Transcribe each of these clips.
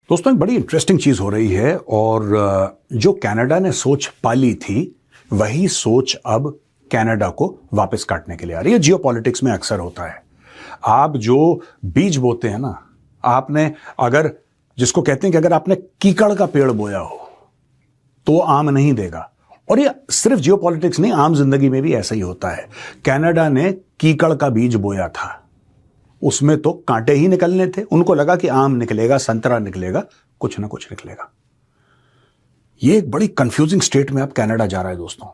दोस्तों एक बड़ी इंटरेस्टिंग चीज हो रही है और जो कनाडा ने सोच पाली थी वही सोच अब कनाडा को वापस काटने के लिए आ रही है। जियोपॉलिटिक्स में अक्सर होता है, आप जो बीज बोते हैं ना, आपने अगर जिसको कहते हैं कि अगर आपने कीकड़ का पेड़ बोया हो तो आम नहीं देगा। और ये सिर्फ जियोपॉलिटिक्स नहीं, आम जिंदगी में भी ऐसा ही होता है। कनाडा ने कीकड़ का बीज बोया था, उसमें तो कांटे ही निकलने थे। उनको लगा कि आम निकलेगा, संतरा निकलेगा, कुछ ना कुछ निकलेगा। ये एक बड़ी कंफ्यूजिंग स्टेट में अब कनाडा जा रहा है दोस्तों,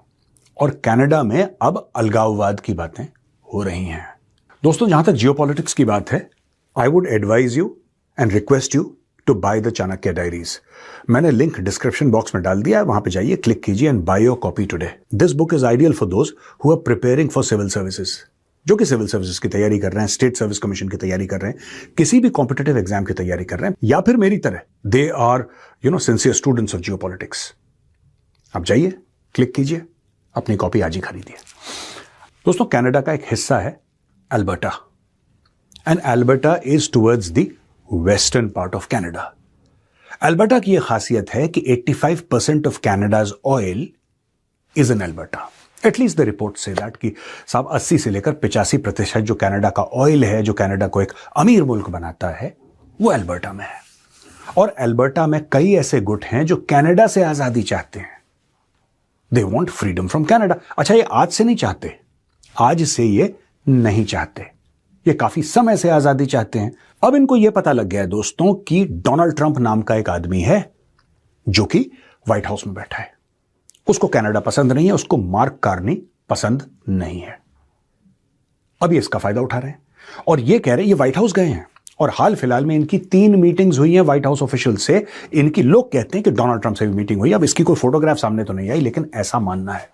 और कनाडा में अब अलगाववाद की बातें हो रही हैं। दोस्तों जहां तक जियोपॉलिटिक्स की बात है, I would advise you and request you to buy the Chanakya diaries. मैंने लिंक डिस्क्रिप्शन बॉक्स में डाल दिया है, वहां पे जाइए, क्लिक कीजिए and buy your copy today. This book is ideal for those who are preparing for civil services, जो कि सिविल सर्विसेज की तैयारी कर रहे हैं, स्टेट सर्विस कमीशन की तैयारी कर रहे हैं, किसी भी कॉम्पिटिटिव एग्जाम की तैयारी कर रहे हैं, या फिर मेरी तरह they are sincere students of geopolitics. आप जाइए, क्लिक कीजिए, अपनी कॉपी आज ही खरीदिए। दोस्तों कनाडा का एक हिस्सा है Alberta, and Alberta is towards the western part of Canada. Alberta की यह खासियत है कि 85% of Canada's oil is in Alberta. At least the report से दैट कि साहब 80 से लेकर 85% जो कनाडा का ऑयल है, जो कनाडा को एक अमीर मुल्क बनाता है, वो अल्बर्टा में है। और अल्बर्टा में कई ऐसे गुट हैं जो कनाडा से आजादी चाहते हैं। They want freedom from Canada. अच्छा, ये आज से नहीं चाहते, आज से ये नहीं चाहते, ये काफी समय से आजादी चाहते हैं। अब इनको यह पता लग गया है दोस्तों कि डोनाल्ड ट्रंप नाम का एक आदमी है जो कि व्हाइट हाउस में बैठा है। उसको कनाडा पसंद नहीं है, उसको मार्क कार्नी पसंद नहीं है। अब ये इसका फायदा उठा रहे हैं और ये कह रहे हैं, ये व्हाइट हाउस गए हैं और हाल फिलहाल में इनकी 3 मीटिंग्स हुई हैं व्हाइट हाउस ऑफिशियल से। इनकी लोग कहते हैं कि डोनाल्ड ट्रंप से भी मीटिंग हुई। अब इसकी कोई फोटोग्राफ सामने तो नहीं आई, लेकिन ऐसा मानना है।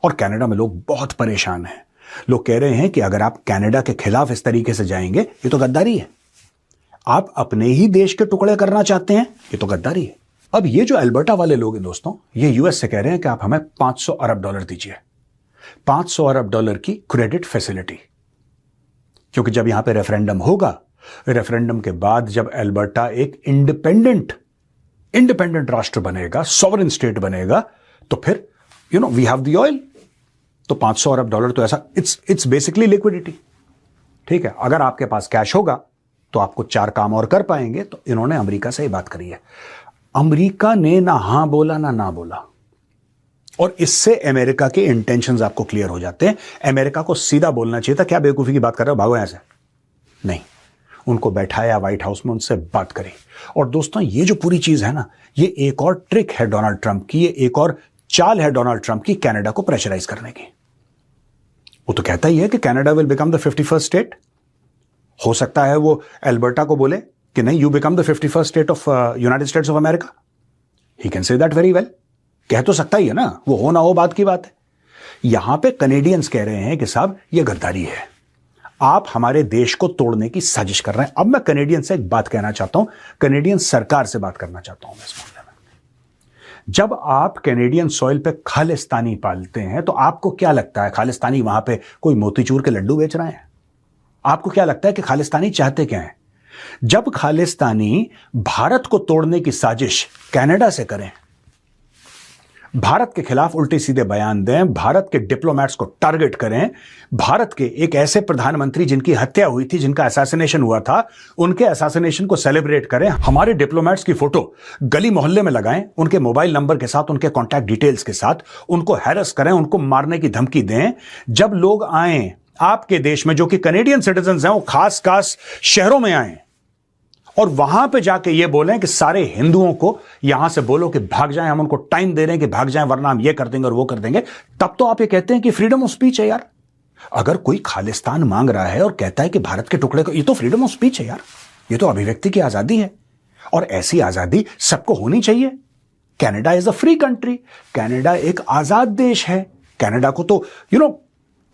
और कनाडा में लोग बहुत परेशान हैं। लोग कह रहे हैं कि अगर आप कनाडा के खिलाफ इस तरीके से जाएंगे, ये तो गद्दारी है। आप अपने ही देश के टुकड़े करना चाहते हैं, ये तो गद्दारी है। अब ये जो अल्बर्टा वाले लोग हैं दोस्तों, ये यूएस से कह रहे हैं कि आप हमें $500 अरब दीजिए, $500 अरब की क्रेडिट फैसिलिटी। क्योंकि जब यहां पे रेफरेंडम होगा, रेफरेंडम के बाद जब अल्बर्टा एक इंडिपेंडेंट राष्ट्र बनेगा, सॉवरेन स्टेट बनेगा, तो फिर वी हैव द ऑयल। तो $500 अरब तो ऐसा इट्स बेसिकली लिक्विडिटी। ठीक है, अगर आपके पास कैश होगा तो आपको 4 काम और कर पाएंगे। तो इन्होंने अमेरिका से ही बात करी है। अमेरिका ने ना हां बोला ना बोला, और इससे अमेरिका के इंटेंशंस आपको क्लियर हो जाते हैं। अमेरिका को सीधा बोलना चाहिए था, क्या बेवकूफी की बात कर रहे हो, भागो यहां से। नहीं, उनको बैठाया व्हाइट हाउस में, उनसे बात करी। और दोस्तों ये जो पूरी चीज है ना, ये एक और ट्रिक है डोनाल्ड ट्रंप की, ये एक और चाल है डोनाल्ड ट्रंप की कनाडा को प्रेशराइज करने की। वो तो कहता ही है कि Canada will become the 51st state. हो सकता है वो अल्बर्टा को बोले कि नहीं, you become the 51st state of United states of America. He can say that very well. कह तो सकता ही है ना, वो हो ना हो बात की बात है। यहां पे कनेडियंस कह रहे हैं कि साहब ये गद्दारी है, आप हमारे देश को तोड़ने की साजिश कर रहे हैं। अब मैं कनेडियन से एक बात कहना चाहता हूं, कनेडियन सरकार से बात करना चाहता हूं मैं इस मामले में। जब आप कैनेडियन सॉइल पे खालिस्तानी पालते हैं, तो आपको क्या लगता है खालिस्तानी वहां पे कोई मोतीचूर के लड्डू बेच रहे हैं? आपको क्या लगता है कि खालिस्तानी चाहते क्या हैं? जब खालिस्तानी भारत को तोड़ने की साजिश कनाडा से करें, भारत के खिलाफ उल्टे सीधे बयान दें, भारत के डिप्लोमैट्स को टारगेट करें, भारत के एक ऐसे प्रधानमंत्री जिनकी हत्या हुई थी, जिनका असैसिनेशन हुआ था, उनके असैसिनेशन को सेलिब्रेट करें, हमारे डिप्लोमैट्स की फोटो गली मोहल्ले में लगाएं, उनके मोबाइल नंबर के साथ, उनके कॉन्टैक्ट डिटेल्स के साथ, उनको हैरेस करें, उनको मारने की धमकी दें। जब लोग आए आपके देश में, जो कि कनेडियन सिटीजन्स हैं, वो खास शहरों में आए और वहां पे जाके ये बोलें कि सारे हिंदुओं को यहां से बोलो कि भाग जाएं, हम उनको टाइम दे रहे हैं कि भाग जाएं, वरना हम ये कर देंगे और वो कर देंगे, तब तो आप ये कहते हैं कि फ्रीडम ऑफ स्पीच है यार। अगर कोई खालिस्तान मांग रहा है और कहता है कि भारत के टुकड़े को, ये तो फ्रीडम ऑफ स्पीच है यार, ये तो अभिव्यक्ति की आजादी है, और ऐसी आजादी सबको होनी चाहिए। Canada is a free country, Canada एक आजाद देश है। कनाडा को तो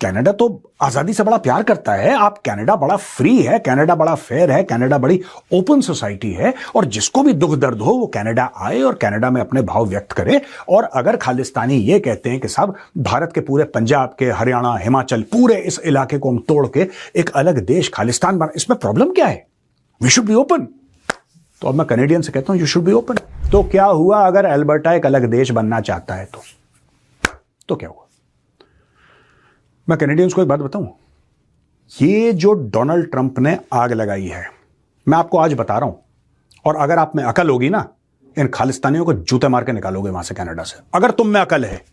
कनाडा तो आजादी से बड़ा प्यार करता है। आप कनाडा बड़ा फ्री है, कनाडा बड़ा फेयर है, कनाडा बड़ी ओपन सोसाइटी है, और जिसको भी दुख दर्द हो वो कनाडा आए और कनाडा में अपने भाव व्यक्त करे। और अगर खालिस्तानी ये कहते हैं कि साहब भारत के पूरे पंजाब के, हरियाणा, हिमाचल, पूरे इस इलाके को हम तोड़ के एक अलग देश खालिस्तान बना, इसमें प्रॉब्लम क्या है? We should be open. तो अब मैं कैनेडियन से कहता हूं यू शुड बी ओपन। तो क्या हुआ अगर अल्बर्टा एक अलग देश बनना चाहता है तो क्या हुआ? मैं कैनेडियंस को एक बात बताऊं, ये जो डोनाल्ड ट्रंप ने आग लगाई है, मैं आपको आज बता रहा हूं, और अगर आप में अकल होगी ना, इन खालिस्तानियों को जूते मार के निकालोगे वहां से, कनाडा से, अगर तुम में अकल है,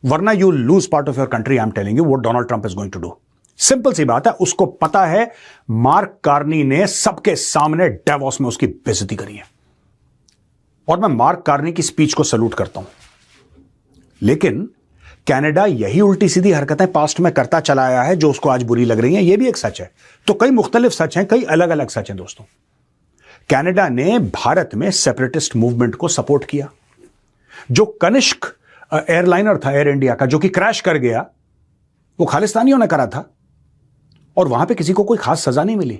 वरना you lose part of your country. I am telling you what Donald Trump is going to do. Simple सी बात है, उसको पता है मार्क कार्नी ने सबके सामने डेवोस में उसकी बेइज्जती करी है, और मैं मार्क कार्नी की स्पीच को सैल्यूट करता हूं। लेकिन कनाडा यही उल्टी सीधी हरकतें पास्ट में करता चला आया है जो उसको आज बुरी लग रही हैं, यह भी एक सच है। तो कई मुख्तलिफ सच हैं, कई अलग अलग सच हैं दोस्तों। कनाडा ने भारत में सेपरेटिस्ट मूवमेंट को सपोर्ट किया। जो कनिष्क एयरलाइनर था एयर इंडिया का, जो कि क्रैश कर गया, वो खालिस्तानियों ने करा था, और वहां पे किसी को कोई खास सजा नहीं मिली।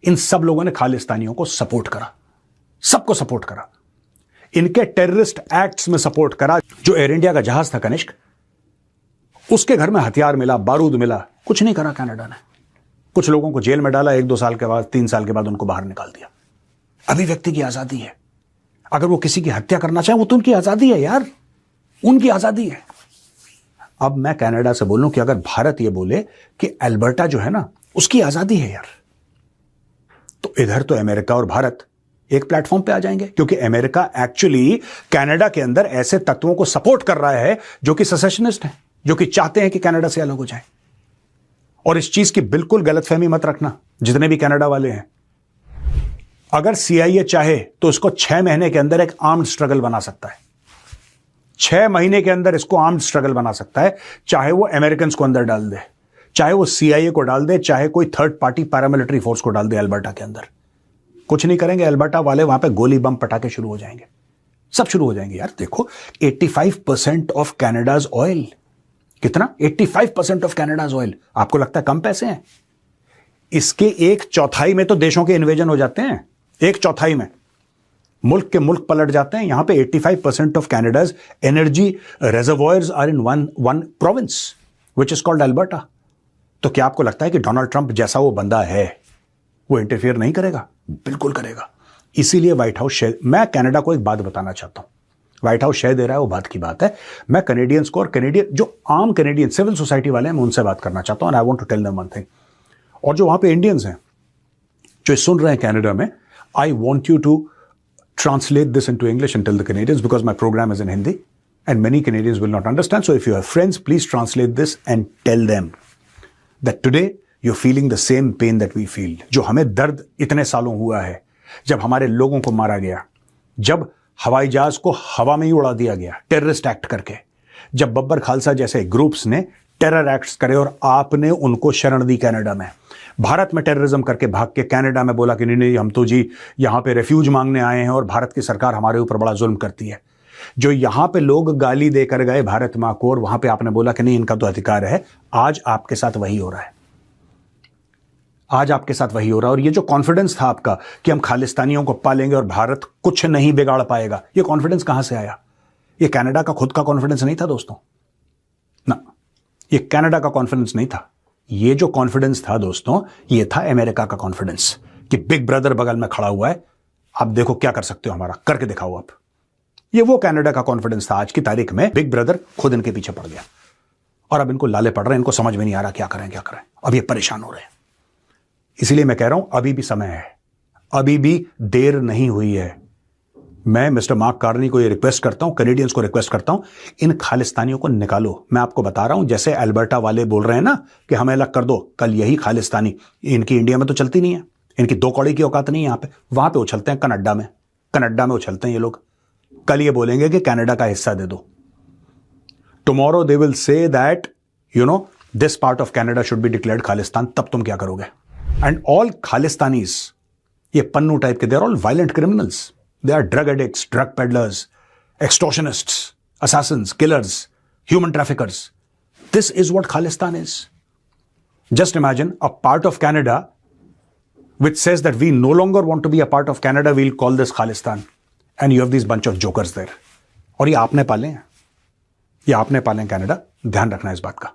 इन सब लोगों ने खालिस्तानियों को सपोर्ट करा, सबको सपोर्ट करा, इनके टेररिस्ट एक्ट्स में सपोर्ट करा। जो एयर इंडिया का जहाज था कनिष्क, उसके घर में हथियार मिला, बारूद मिला, कुछ नहीं करा कनाडा ने। कुछ लोगों को जेल में डाला, 1-2 साल के बाद, 3 साल के बाद उनको बाहर निकाल दिया। अभिव्यक्ति की आजादी है, अगर वो किसी की हत्या करना चाहे वो तो उनकी आजादी है यार, उनकी आजादी है। अब मैं कनाडा से बोलूं कि अगर भारत ये बोले कि अल्बर्टा जो है ना उसकी आजादी है यार, तो इधर तो अमेरिका और भारत एक प्लेटफॉर्म पे आ जाएंगे, क्योंकि अमेरिका एक्चुअली कनाडा के अंदर ऐसे तत्वों को सपोर्ट कर रहा है जो कि सेसेशनिस्ट हैं, जो कि चाहते हैं कि कनाडा से अलग हो जाए। और इस चीज की बिल्कुल गलतफहमी मत रखना जितने भी कनाडा वाले हैं। अगर सीआईए चाहे तो इसको 6 महीने के अंदर एक आर्म्ड स्ट्रगल बना सकता है। 6 महीने के अंदर इसको आर्म्ड स्ट्रगल बना सकता है, चाहे वो अमेरिकन को अंदर डाल दे, चाहे वो सीआईए को डाल दे, चाहे कोई थर्ड पार्टी पैरामिलिट्री फोर्स को डाल दे अल्बर्टा के अंदर। कुछ नहीं करेंगे अल्बर्टा वाले, वहां पे गोली बम पटाखे शुरू हो जाएंगे, सब शुरू हो जाएंगे यार। देखो 85% ऑफ कनाडाज ऑयल, कितना? 85% ऑफ कनाडाज ऑयल। आपको लगता है कम पैसे हैं? इसके 1/4 में तो देशों के इन्वेजन हो जाते हैं, 1/4 में मुल्क के मुल्क पलट जाते हैं। यहां पे 85% of Canada's energy reservoirs are in one province which is called Alberta. तो क्या आपको लगता है कि डोनाल्ड ट्रंप जैसा वो बंदा है वो इंटरफियर नहीं करेगा? बिल्कुल करेगा। इसीलिए व्हाइट हाउस शेयर, मैं कनाडा को एक बात बताना चाहता हूं, व्हाइट हाउस शेयर दे रहा है वो बात की बात है। मैं कनेडियंस को और कनेडियन जो आम कनेडियन सिविल सोसाइटी वाले हैं मैं उनसे बात करना चाहता हूं, I want to tell them one thing. और जो वहां पे इंडियंस हैं जो सुन रहे हैं कनाडा में, I want you to translate this into English and tell the Canadians, because my program is in Hindi and many Canadians will not understand. So if you have friends, please translate this and tell them that today you're feeling the same pain that we feel. जो हमें दर्द इतने सालों हुआ है, जब हमारे लोगों को मारा गया, जब हवाई जहाज को हवा में ही उड़ा दिया गया टेररिस्ट एक्ट करके, जब बब्बर खालसा जैसे ग्रुप्स ने टेरर एक्ट्स करे और आपने उनको शरण दी कनाडा में, भारत में टेररिज्म करके भाग के कनाडा में बोला कि नहीं नहीं हम तो जी यहां पे रेफ्यूज मांगने आए हैं और भारत की सरकार हमारे ऊपर बड़ा जुल्म करती है। जो यहां पे लोग गाली देकर गए भारत मां को और वहां पे आपने बोला कि नहीं इनका तो अधिकार है। आज आपके साथ वही हो रहा है, आज आपके साथ वही हो रहा है। और ये जो कॉन्फिडेंस था आपका कि हम खालिस्तानियों को पालेंगे और भारत कुछ नहीं बिगाड़ पाएगा, ये कॉन्फिडेंस कहां से आया? ये कनाडा का खुद का कॉन्फिडेंस नहीं था दोस्तों, ना, ये कनाडा का कॉन्फिडेंस नहीं था। ये जो कॉन्फिडेंस था दोस्तों, ये था अमेरिका का कॉन्फिडेंस कि बिग ब्रदर बगल में खड़ा हुआ है, आप देखो क्या कर सकते हो, हमारा करके दिखाओ आप। ये वो कनाडा का कॉन्फिडेंस था। आज की तारीख में बिग ब्रदर खुद इनके पीछे पड़ गया और अब इनको लाले पड़ रहे हैं, इनको समझ में नहीं आ रहा क्या करें क्या करें, अब ये परेशान हो रहे हैं। इसलिए मैं कह रहा हूं अभी भी समय है, अभी भी देर नहीं हुई है। मैं मिस्टर मार्क कार्नी को ये रिक्वेस्ट करता हूं, कैनेडियंस को रिक्वेस्ट करता हूं, इन खालिस्तानियों को निकालो। मैं आपको बता रहा हूं, जैसे अल्बर्टा वाले बोल रहे हैं ना कि हमें अलग कर दो, कल यही खालिस्तानी, इनकी इंडिया में तो चलती नहीं है, इनकी 2 कौड़ी की औकात नहीं है यहां पे, वहां पे उछलते हैं कनाडा में उछलते हैं ये लोग। कल ये बोलेंगे कि कनाडा का हिस्सा दे दो। Tomorrow they will say that you know this part of Canada should be declared Khalistan. तब तुम क्या करोगे? एंड ऑल खालिस्तानीज, ये पन्नू टाइप के, they are all violent criminals, they are drug addicts, drug peddlers, extortionists, assassins, killers, human traffickers. This is what Khalistan is. Just imagine a part of Canada which says that we no longer want to be a part of Canada, we'll call this Khalistan. And you have these bunch of jokers there. और ये आपने पाले हैं, ये आपने पाले हैं Canada, ध्यान रखना इस बात का।